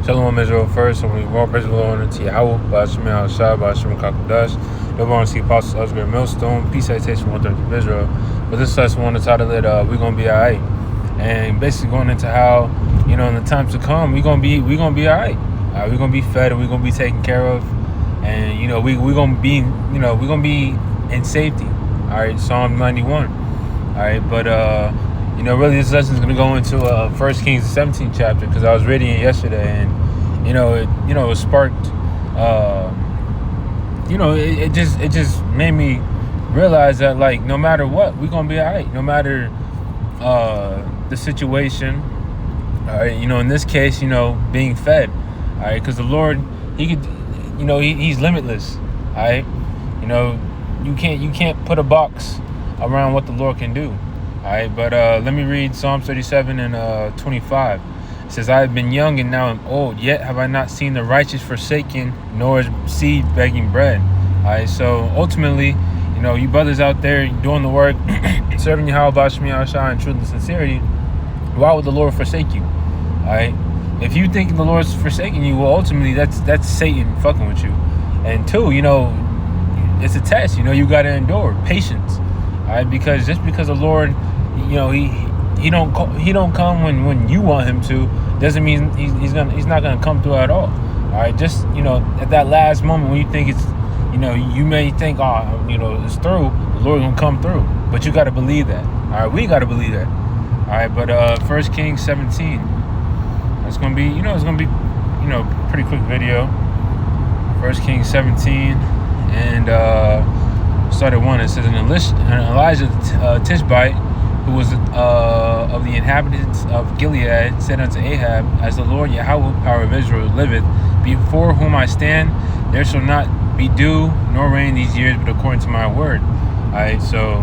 Shalom Israel first, and we all praise the Lord unto Yahweh, Ba'ashim al-Shah, Ba'ashim Kakadash. We're going to see Apostles Oscar Millstone, Peace Citation 130 of Israel. But this lesson, we want to title it, We're Going to Be Alright. And basically going into how, in the times to come, we're going to be alright. We're going to be fed and we're going to be taken care of. And, we're going to be, we're going to be in safety. Alright, Psalm 91. Alright, but, really this lesson is going to go into 1 Kings 17 chapter, because I was reading it yesterday, and it sparked it just made me realize that, like, no matter what, we're going to be all right, no matter the situation. All right, in this case, being fed, all right, because the Lord, he could, he's limitless. All right, you can't put a box around what the Lord can do. All right, but let me read Psalm 37 and 25. It says, I have been young and now am old, yet have I not seen the righteous forsaken, nor his seed begging bread. All right, so ultimately, you brothers out there doing the work, serving Yahweh Ba'ashim al-Shah in truth and sincerity, why would the Lord forsake you? All right, if you think the Lord's forsaking you, well, ultimately that's Satan fucking with you. And two, it's a test. You got to endure patience. All right, because just because the Lord, he don't come when you want him to, doesn't mean he's not gonna come through at all. All right, just at that last moment when you think it's, you may think, it's through, the Lord gonna come through, but you got to believe that. All right, we got to believe that. All right, but 1 Kings 17, it's gonna be, pretty quick video. 1 Kings 17 and start at 1. It says, and Elijah Tishbite, who was of the inhabitants of Gilead, said unto Ahab, as the Lord Yahweh, power of Israel, liveth, before whom I stand, there shall not be dew nor rain these years, but according to my word. All right, so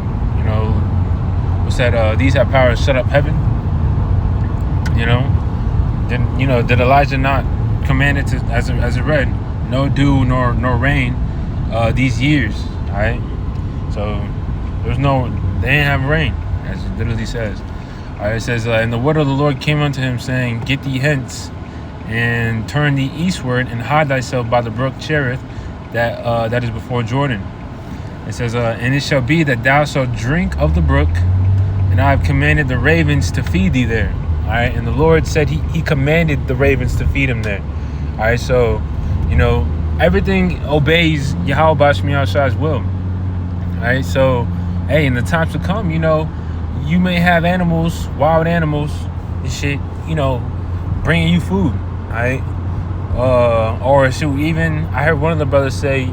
what's that? These have power to shut up heaven. Did Elijah not command it to, as it read, no dew nor rain these years? All right, so they didn't have rain, as it literally says. All right, it says, and the word of the Lord came unto him, saying, get thee hence, and turn thee eastward, and hide thyself by the brook Cherith, that is before Jordan. It says, and it shall be that thou shalt drink of the brook, and I have commanded the ravens to feed thee there. All right, and the Lord said he commanded the ravens to feed him there. All right, so everything obeys Yahweh Ba'ashim al-Shah's will. All right, so hey, in the times to come, you may have animals, wild animals, and shit, bringing you food. All right, or shoot, even I heard one of the brothers say,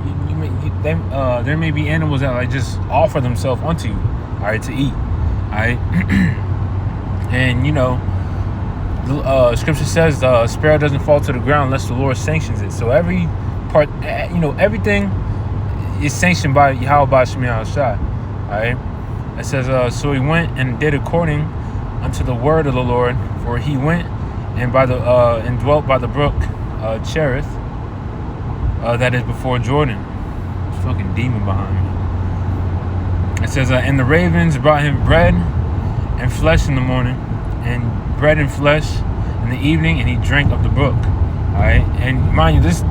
there may be animals that like just offer themselves unto you, all right, to eat. All right, and scripture says the sparrow doesn't fall to the ground unless the Lord sanctions it. So every part, everything is sanctioned by Yahweh Ba'ashim al-Shah. All right, it says, so he went and did according unto the word of the Lord, for he went and and dwelt by the brook Cherith, that is before Jordan. There's a fucking demon behind me. It says, and the ravens brought him bread and flesh in the morning, and bread and flesh in the evening, and he drank of the brook. All right, and mind you, this,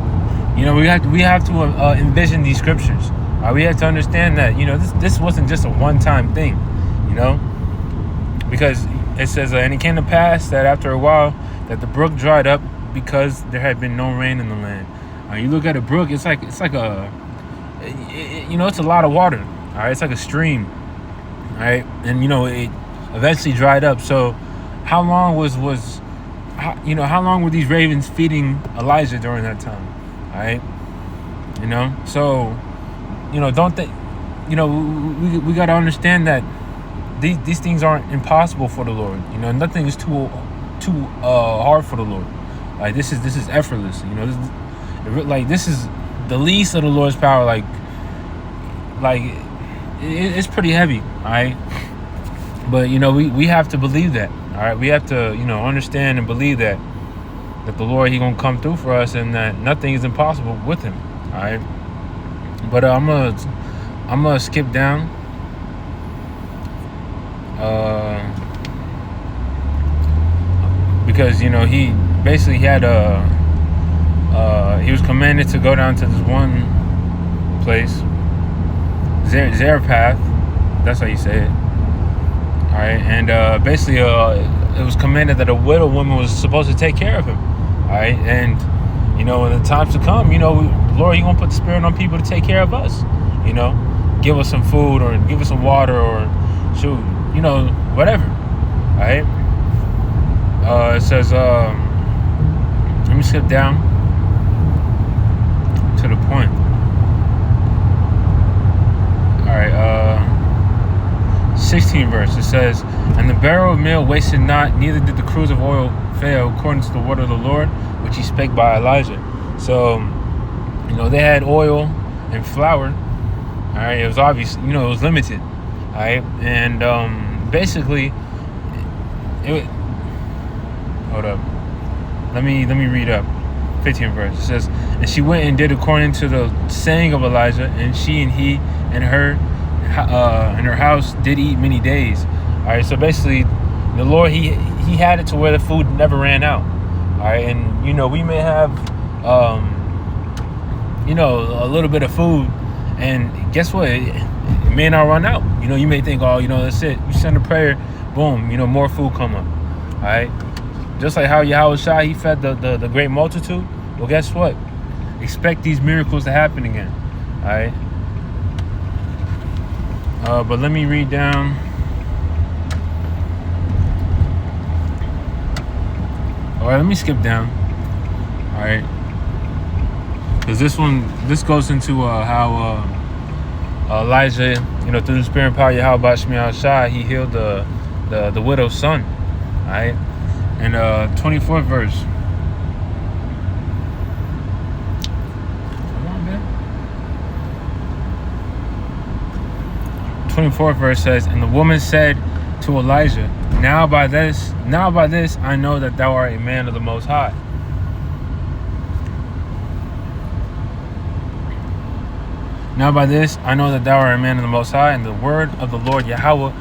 we have to envision these scriptures. We have to understand that this wasn't just a one-time thing, because it says, and it came to pass that after a while that the brook dried up, because there had been no rain in the land. You look at a brook, it's like a, it's a lot of water. All right, it's like a stream. All right, and it eventually dried up. So how long how long were these ravens feeding Elijah during that time? All right, so don't think, we got to understand that these things aren't impossible for the Lord. Nothing is too hard for the Lord. Like this is effortless. This is the least of the Lord's power. It's pretty heavy. All right, but we have to believe that. All right, we have to understand and believe that the Lord, he gonna come through for us, and that nothing is impossible with him. All right, but I'm gonna skip down. Because he basically had he was commanded to go down to this one place, Zarephath. That's how you say it. All right, and basically, it was commanded that a widow woman was supposed to take care of him. All right, and in the times to come, Lord, you gonna put the Spirit on people to take care of us. Give us some food or give us some water or shoot, whatever. All right. It says, let me skip down to the point. All right. 16 verse. It says, and the barrel of meal wasted not, neither did the cruse of oil fail, according to the word of the Lord, which he spake by Elijah. So, they had oil and flour. All right. It was obvious, it was limited. All right. And basically, hold up. Let me read up. 15 verse. It says, and she went and did according to the saying of Elijah, and she and he and her in her house did eat many days. All right. So basically, the Lord he had it to where the food never ran out. All right. And we may have a little bit of food, and guess what? It may not run out. You may think, oh, that's it. You send a prayer, boom, more food come up. All right. Just like how Yahweh Shai, he fed the great multitude. Well, guess what? Expect these miracles to happen again. All right. But let me read down. All right, let me skip down. All right. Because this goes into how Elijah, through the Spirit and power of Yahweh Shai, Shai, he healed the widow's son. All right. And 24th verse. Come on, man. 24th verse says, and the woman said to Elijah, now by this I know that thou art a man of the Most High. Now by this I know that thou art a man of the Most High, and the word of the Lord Yahweh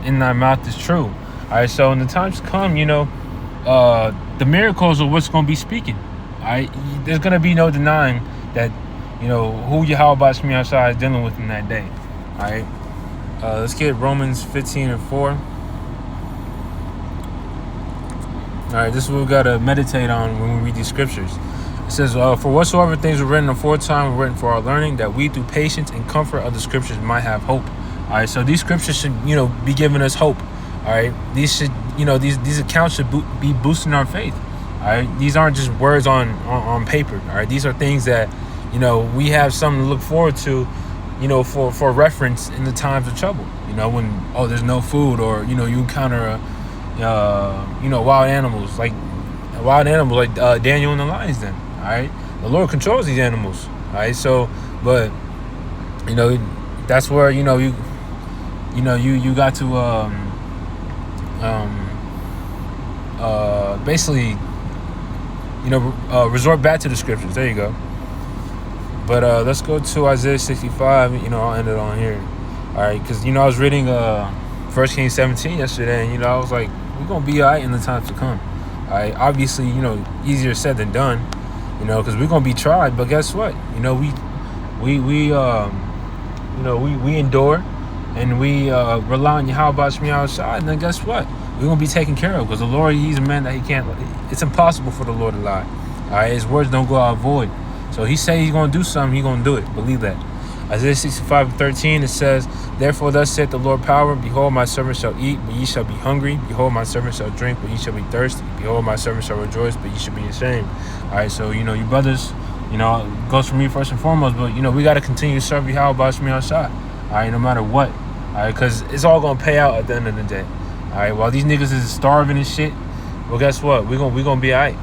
in thy mouth is true. All right, so in the times to come, the miracles are what's going to be speaking. All right, there's going to be no denying that, who Yahweh Shai is dealing with in that day. All right, let's get Romans 15 and 4. All right, this is what we got to meditate on when we read these scriptures. It says, for whatsoever things were written aforetime were written for our learning, that we through patience and comfort of the scriptures might have hope. All right, so these scriptures should, be giving us hope. All right, these should, these accounts should be boosting our faith. All right, these aren't just words on paper. All right, these are things that, we have something to look forward to, for reference in the times of trouble. When there's no food, or you encounter wild animals like Daniel and the lions. Then, all right, the Lord controls these animals. All right, so but that's where you got to basically resort back to the scriptures. There you go. But let's go to Isaiah 65. I'll end it on here. All right, because I was reading 1 Kings 17 yesterday, and I was like, we're gonna be all right in the times to come. All right, obviously, easier said than done, because we're gonna be tried. But guess what? We endure, and we rely on Yahweh Shai, and then guess what? We're gonna be taken care of, because the Lord, he's a man that he can't. It's impossible for the Lord to lie. All right, his words don't go out void. So he say he's gonna do something, he's gonna do it. Believe that. Isaiah 65:13, it says, therefore thus saith the Lord power, behold, my servant shall eat, but ye shall be hungry. Behold, my servant shall drink, but ye shall be thirsty. Behold, my servant shall rejoice, but ye shall be ashamed. All right, so you brothers, it goes for me first and foremost, but we got to continue to serve Yahweh Shai. All right, no matter what. All right, because it's all gonna pay out at the end of the day. All right, while these niggas is starving and shit, well, guess what? We're gonna be all right.